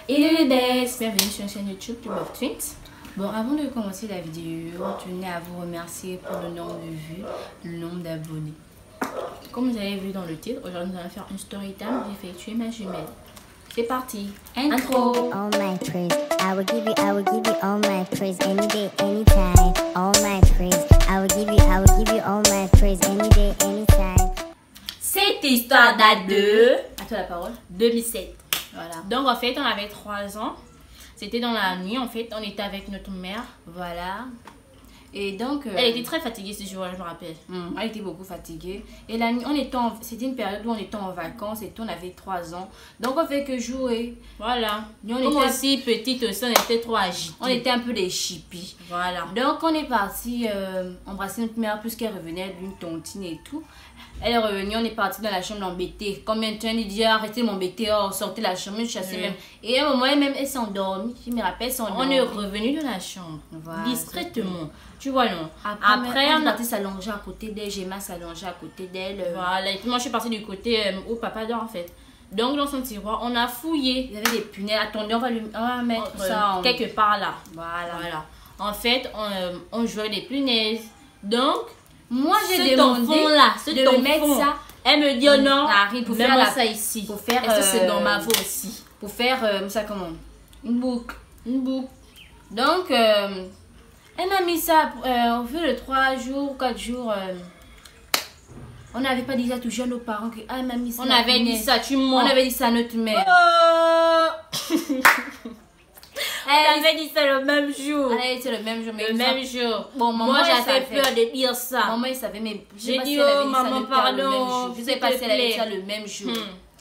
Hello les best, bienvenue sur la chaîne YouTube Club of Twins. Bon, avant de commencer la vidéo, je tenais à vous remercier pour le nombre de vues, le nombre d'abonnés. Comme vous avez vu dans le titre, aujourd'hui nous allons faire une story time d'effectuer ma jumelle. C'est parti, intro. All my praise, I will give you all my praise any day, anytime. All my praise, I will give you all my praise any day, anytime. Cette histoire date de... À toi la parole. 2007. Voilà. Donc en fait, on avait 3 ans. C'était dans la nuit, en fait. On était avec notre mère. Voilà. Et donc... elle était très fatiguée ce jour-là, je me rappelle. Elle était beaucoup fatiguée. Et la nuit, c'était une période où on était en vacances et tout, on avait 3 ans. Donc on fait que jouer. Voilà. Et on était aussi petite aussi, on était trop agités. On était un peu des chippies. Voilà. Donc on est parti embrasser notre mère puisqu'elle revenait d'une tontine et tout. Elle est revenue, on est parti dans la chambre l'embêter. Combien de temps elle dit arrêtez de m'embêter, oh, sortez la chambre, je chassais même. Et à un moment elle s'est endormie, je me rappelle, on est revenu dans la chambre, voilà, discrètement. Tu vois non. Après on a parti s'allonger à côté d'elle, Gemma s'allonger à côté d'elle. Voilà, et puis moi je suis partie du côté où papa dort en fait. Donc dans son tiroir, on a fouillé. Il y avait des punaises. Attendez, on va mettre ça quelque part là. Voilà. En fait, on jouait des punaises. Donc moi j'ai demandé de mettre ça. Elle me dit oh non, pour faire ça ici. Pour faire c'est dans ma voix aussi. Pour faire ça comment? Une boucle. Donc elle m'a mis ça au fil de 3 jours, 4 jours. On n'avait pas dit ça toujours à nos parents que elle m'a mis ça. On avait dit ça, tu mens. On avait dit ça à notre mère. Elle avait dit ça le même jour. Elle avait dit ça le même jour. Mais le même jour. Bon, moi j'avais peur de dire ça. Maman, il savait, mais j'ai dit oh maman, pardon. Je sais pas si elle avait dit ça le même jour.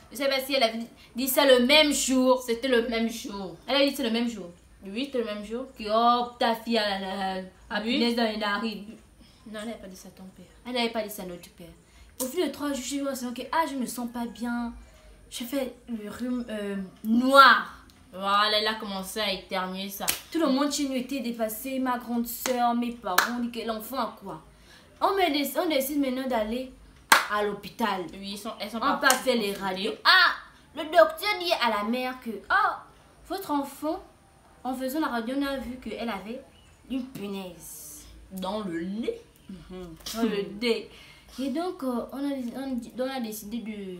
Je sais pas si elle avait dit ça le même jour. C'était le même jour. Elle avait dit ça le même jour. Oui, c'était le même jour. Que oh, ta fille a punaise dans les narines. Non, elle n'avait pas dit ça à ton père. Elle n'avait pas dit ça à notre père. Au fil de 3 jours, je me que je me sens pas bien. Je fais le rhume noir. Voilà, elle a commencé à éternuer ça. Tout le monde chez nous était dépassé, ma grande soeur, mes parents, on dit que l'enfant a quoi? On décide maintenant d'aller à l'hôpital. Oui, elles sont pas fait les radios. Le docteur dit à la mère que votre enfant, en faisant la radio, on a vu qu'elle avait une punaise dans le lait. Dans le lait. Et donc, on a décidé de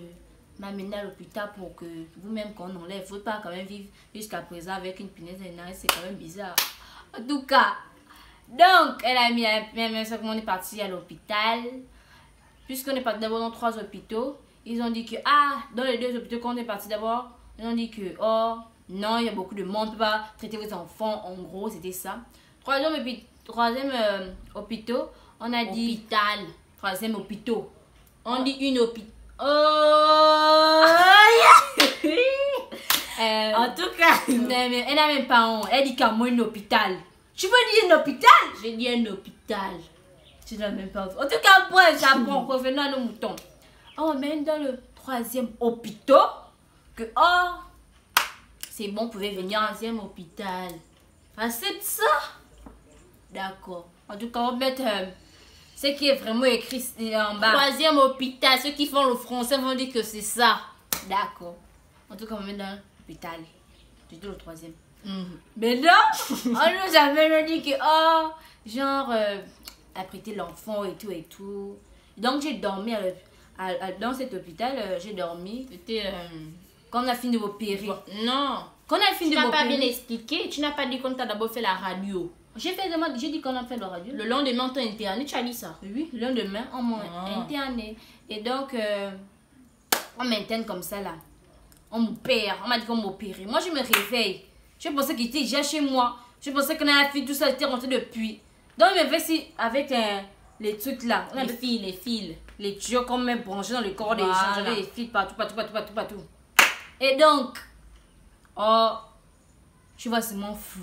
m'amener à l'hôpital pour que vous-même qu'on enlève. Il ne faut pas quand même vivre jusqu'à présent avec une punaise dans les narines, c'est quand même bizarre. En tout cas, donc elle a mis la ça, on est parti à l'hôpital. Puisqu'on est parti d'abord dans 3 hôpitaux, ils ont dit que dans les 2 hôpitaux qu'on est parti d'abord, ils ont dit que non, il y a beaucoup de monde, on ne peut pas traiter vos enfants, en gros, c'était ça. Troisième hôpital, on a dit... Troisième hôpital. On dit une hôpital. En tout cas, elle n'a même pas honte. Elle dit qu'à moi un hôpital. Tu veux dire un hôpital? Je dis un hôpital. Tu n'as même pas honte. En tout cas, après, j'apprends. Revenons à nos moutons. On mène dans le 3e hôpital. Que c'est bon, vous pouvez venir en 2e hôpital. C'est ça. D'accord. En tout cas, on va mettre ce qui est vraiment écrit en bas. 3e hôpital. Ceux qui font le français vont dire que c'est ça. D'accord. En tout cas, on va mettre dans l'hôpital. C'était le 3e. Mais non, on nous avait dit que genre apprêter l'enfant et tout. Donc j'ai dormi dans cet hôpital. J'ai dormi. C'était quand on a fini de m'opérer. Non. Quand on a fini de m'opérer. Tu n'as pas bien expliqué. Tu n'as pas dit qu'on t'a d'abord fait la radio. J'ai dit qu'on a fait la radio. Le lendemain, on t'a interné. Tu as dit ça? Oui, le lendemain, on m'a interné. Et donc, on m'interne comme ça là. On m'opère. On m'a dit qu'on m'opérait. Moi, je me réveille. Je pensais qu'il était déjà chez moi. Je pensais qu'on avait fait tout ça, était rentré depuis. Donc, il me fait si avec les trucs là. Les fils. Les tuyaux qu'on met branchés dans le corps des gens. J'avais les fils partout. Et donc, tu vois, c'est mon fou.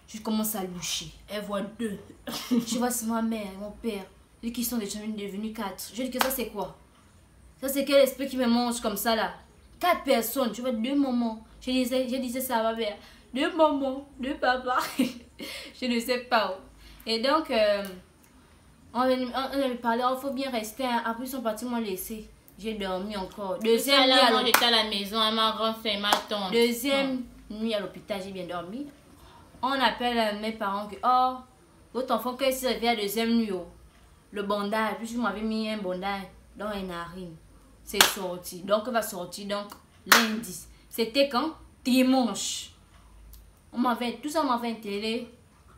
Je commence à loucher. Elle voit 2. Je vois, c'est ma mère et mon père. Vu qu'ils sont déjà devenus 4. Je dis que ça, c'est quoi? Ça, c'est quel esprit qui me mange comme ça là? 4 personnes. Tu vois, 2 mamans. Je disais ça à ma mère. 2 mamans, 2 papas. Je ne sais pas. Et donc, on avait parlé, il faut bien rester. Après, ils sont partis m'ont laissé. J'ai dormi encore. Deuxième nuit, alors j'étais à la maison, à ma grande soeur et ma tante. Deuxième nuit à l'hôpital, j'ai bien dormi. On appelle mes parents que, oh, votre enfant, quand il se réveille à deuxième nuit, oh, le bandage, puis je m'avais mis un bandage dans les narines. C'est sorti. Donc, il va sortir, donc, lundi. C'était quand? Dimanche. Tout ça, on m'avait un télé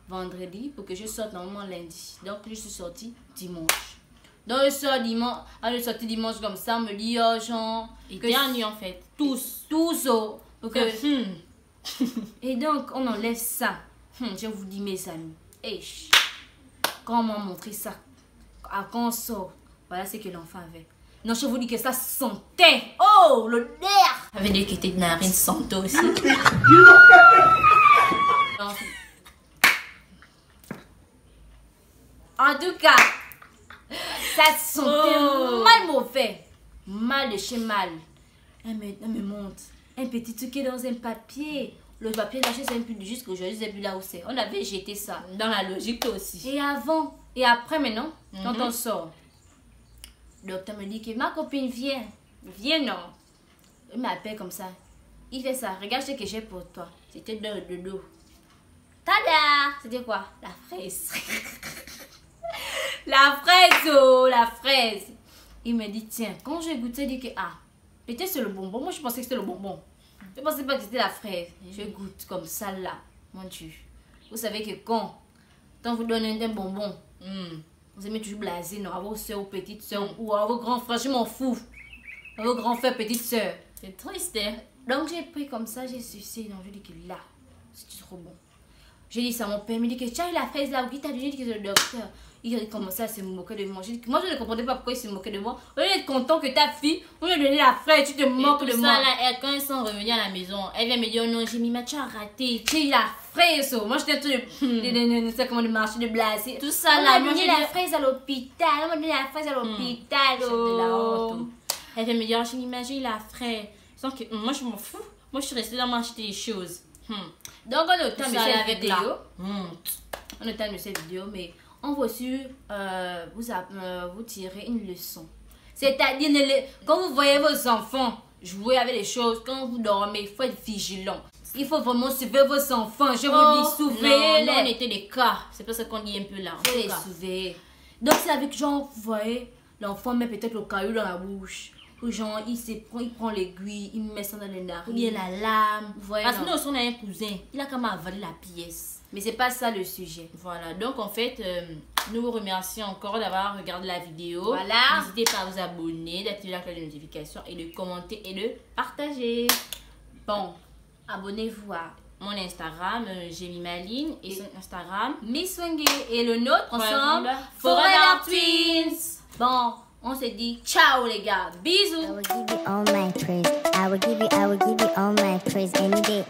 vendredi pour que je sorte normalement lundi. Donc, je suis sortie dimanche. Donc, je sors dimanche. Je suis sortie dimanche comme ça, on me dit, oh, genre. Et dernier, en fait. Tous, oh. Pour que, Et donc, on enlève ça. Je vous dis, mes amis. Quand on m'a montré ça, quand on sort, voilà ce que l'enfant avait. Non, je vous dis que ça sentait. Oh, l'odeur. Avait des quittés de narines sentent aussi. En tout cas, ça sentait mal mauvais. Mal de chez mal. Elle me montre un petit truc qui est dans un papier. Le papier lâché, c'est un peu juste qu'aujourd'hui, c'est plus là où c'est. On avait jeté ça. Dans la logique aussi. Et avant, et après maintenant, quand on sort, le docteur me dit que ma copine vient. Viens, non. Il m'appelle comme ça. Il fait ça. Regarde ce que j'ai pour toi. C'était dans le dos. Tada! C'était quoi? La fraise. La fraise, oh, la fraise. Il me dit, tiens, quand j'ai goûté, il dit que, ah, peut-être c'est le bonbon. Moi, je pensais que c'était le bonbon. Je pensais pas que c'était la fraise. Je goûte comme ça là. Mon Dieu. Vous savez que quand on vous donne un bonbon, vous aimez toujours blaser, non, à vos soeurs ou petites soeurs ou à vos grands frères, je m'en fous. À vos grands frères, petites soeurs. C'est triste, hein? Donc j'ai pris comme ça, j'ai sucé. Non, je dis que là, c'est trop bon. J'ai dit ça à mon père, il me dit que tu as eu la fraise là, ou qui t'a dit que c'est le docteur. Il a commencé à se moquer de moi. J'ai dit que moi je ne comprenais pas pourquoi il se moquait de moi. Au lieu d'être content que ta fille, on lui a donné la fraise, tu te moques de moi. Là, quand ils sont revenus à la maison, elle vient me dire, oh non, j'ai mis ma tu as raté. J'ai eu la fraise. Moi j'étais en train de marcher, de blaser. Tout ça là, on m'a donné la fraise à l'hôpital. On m'a donné la fraise à l'hôpital. De la honte. Elle vient me dire, oh, j'ai mis la fraise. Sans que moi je m'en fous. Moi je suis restée là m'acheter des choses. Donc on est au temps de cette vidéo. On est au temps de cette vidéo, mais on va aussi vous tirer une leçon. C'est-à-dire, quand vous voyez vos enfants jouer avec les choses, quand vous dormez, il faut être vigilant. Il faut vraiment surveiller vos enfants. Je vous dis, surveillez-les. On était des cas. C'est pas ce qu'on dit un peu là. Il faut les surveiller. Donc c'est avec genre, vous voyez, l'enfant met peut-être le caillou dans la bouche. Ou genre, il prend l'aiguille, il met ça dans les narines. Ou bien la lame. Parce que nous aussi, on a un cousin. Il a quand même avalé la pièce. Mais c'est pas ça le sujet. Voilà. Donc, en fait, nous vous remercions encore d'avoir regardé la vidéo. Voilà. N'hésitez pas à vous abonner, d'activer la cloche de notification et de commenter et de partager. Bon, abonnez-vous à mon Instagram, Jemimaline, et son Instagram, Miss Wenge, et le nôtre ensemble, Forever Twins. Bon, on se dit ciao les gars, bisous. I will give you all my praise. I will give you all my praise any day.